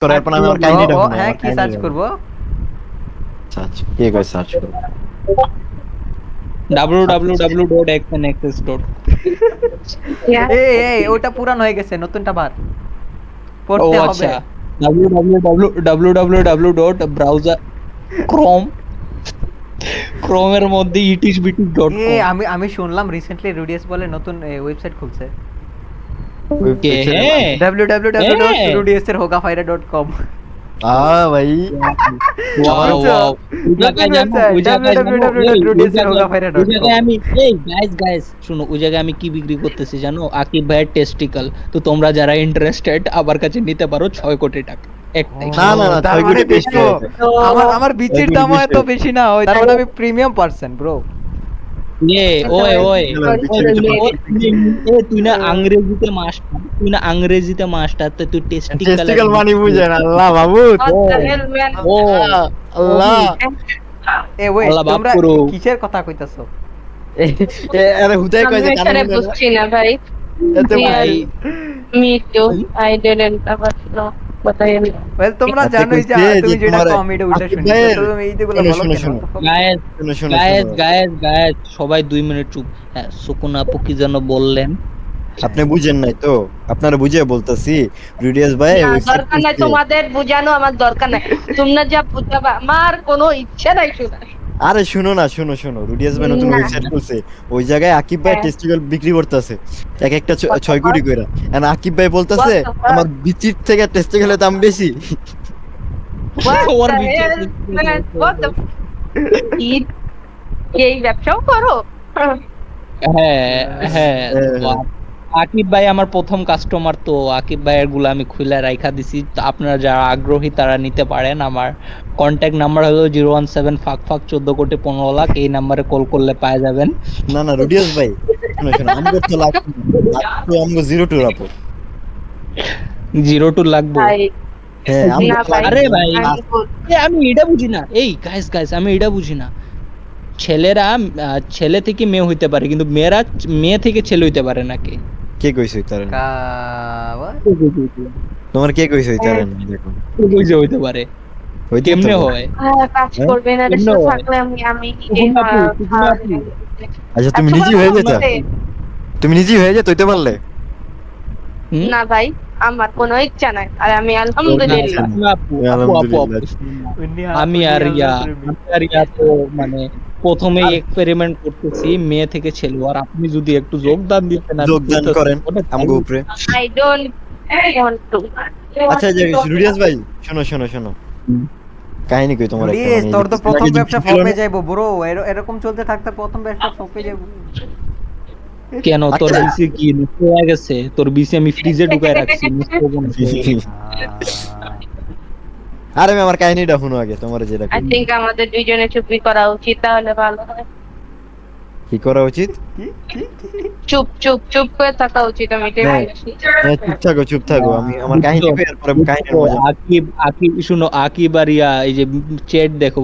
করার পর আমি আমার কাহিনীটা শুনি, হ্যাঁ, আমার কি সার্চ করব? সার্চ কে কই সার্চ করব? www.xnxs. এই ওটা পুরান হয়ে গেছে, নতুনটা বার ও পড়তে হবে। আচ্ছা, www.browser chrome এর মধ্যে itisbitis.com। আমি শুনলাম রিসেন্টলি রুডিয়াস বলে নতুন ওয়েবসাইট খুলছে, কে? হ্যাঁ www.rudieserhogafire.com। ভাই ওয়াও ওয়াও, ওই জায়গায় জানো, ওই জায়গায় জানো, ওই জায়গায় আমি গাইস শুনো, ওই জায়গায় আমি কি বিক্রি করতেছি জানো? আকিব ভাইয়ের টেস্টিকল। তো তোমরা যারা ইন্টারেস্টেড আমার কাছে নিতে পারো 6 কোটি টাকা একটাই। না না না, তার 6 মানে কোটি বেশি দেখো, হয়েছে। আমার বিচির ছয় কোটি দাম বেশি এত বেশি না হয়, তার মানে আমি প্রিমিয়াম পারসন ব্রো। ওই তুই না আংরেজিতে মাস্টার, তো তুই টেস্টিকল মানে বুঝেন আল্লাহ মাবুদ। ও আল্লাহ আল্লাহ বাপ তোমরা করো। কিসের কথা কইতাছো? আরে হুদাই কই যে কানে বুঝছি না ভাই। এত ভাই Me too. I didn't ever know what I am. Well তোমরা আচ্ছা, জানোই যে কইছে তুমি যে যেটা তোমার কমেডি ওটা আকিব শুনি, ভাইয়ের- তো তুমি এইগুলো শোনো, বলো শোনো, কেন? শোনো। শুনো শুনো গায়েস সবাই 2 মিনিট চুপ। হ্যাঁ, সুকুন আপু কি যেন বললেন? আপনি বুঝেন নাই তো, আপনারা বুঝিয়ে বলতাছি। রুডিয়াস ভাই না, ওয়েবসাইট দরকার নাই তোমাদের বুঝানো, আমার দরকার নাই। তোমরা যা বুঝাবা আমার কোনো ইচ্ছা নাই শোনার। আরে শুনো না, শুনো শুনো, রুডিয়াস ভাই নতুন না। ওয়েবসাইট খুলছে, ওই জায়গায় আকিব ভাই হ্যাঁ। টেস্টিকল বিক্রি করতেছে এক একটা 6 কোটি কইরা। এন্ড আকিব ভাই বলতাছে What the fuck? আমার বিচির থেকে টেস্টিকলের দাম বেশি। What ওর the বিচে- hell, man? What the- এই ব্যবসাও করো? হ্যাঁ হ্যাঁ। আকিব ভাই আমার প্রথম কাস্টমার, তো আকিব ভাইয়ের গুলো আমি খুলে রাইখা দিছি। তো আপনারা যারা আগ্রহী তারা নিতে পারেন। আমার কন্ট্যাক্ট নাম্বার হলো 017 ফাক 14 কোটি 15 লাখ। এই নাম্বারে কল করলে পাওয়া যাবেন। না না রুডিয়াস ভাই শুনো শুনো, আমগো তো লাগবে আমগো 02 রাপো। 02 লাগবে। ভাই, হ্যাঁ আমগো না ভাই, আরে ভাই, আমি বল- আমি এটা বুঝি না। এই গাইস আমি এটা বুঝি না। ছেলেরা ছেলে থেকে মেয়ে হইতে পারে, কিন্তু মেয়েরা মেয়ে থেকে ছেলে হইতে পারে নাকি? কে কইছে তার? what? তোমার কে কইছে তার? দেখো বুঝে হইতে পারে, হইতে কেমনে তো- হয়? কাজ হ্যাঁ? করবে না, কেমনে দেশে হয়? থাকলে আমি আচ্ছা তুমি নিজেই হয়ে যেতা, তুমি নিজেই হয়ে যেত হইতে পারলে। হুম? না ভাই, আমার কোনো ইচ্ছা নাই, আর আমি আলহামদুলিল্লাহ। আপু, আমি আর ইয়া তো মানে প্রথমেই এক্সপেরিমেন্ট করতেছি মেয়ে থেকে ছেলে, আর আপনি যদি একটু যোগদান দিতেন আর যোগদান করেন আমগো উপরে। I don't want to. আচ্ছা যে রুডিয়াস ভাই শোনো শোনো শোনো, হুম। কাহিনী কই তোমার একটা। প্লিজ, মানে তোর তো কিছুদিন প্রথম আগে যে ব্যবসা ছিল না? ফপে যাইবো ব্রো, এরকম চলতে থাকতে প্রথম ব্যবসা ফপে যাইবো। কেন তোর আচ্ছা। বিসি কি নষ্ট হয়ে গেছে? তোর বিসি আমি ফ্রিজে ঢুকায় রাখছি, নষ্ট হবো না। আরে আমি আমার কাহিনীটা শুনো আগে, তোমার যেটা I think আমাদের দুইজনে চুপি করা উচিত, তাহলে ভালো হয়। কি করা উচিত? চুপ চুপ চুপ করে থাকা উচিত, আমি এটাই হ্যাঁ। বলছি। চুপ থাকো, আমি আমার কাহিনী কই, এরপরে কাহিনীর মজা। আকিব শুনো, আকিব আর ইয়া এই যে চ্যাট দেখো।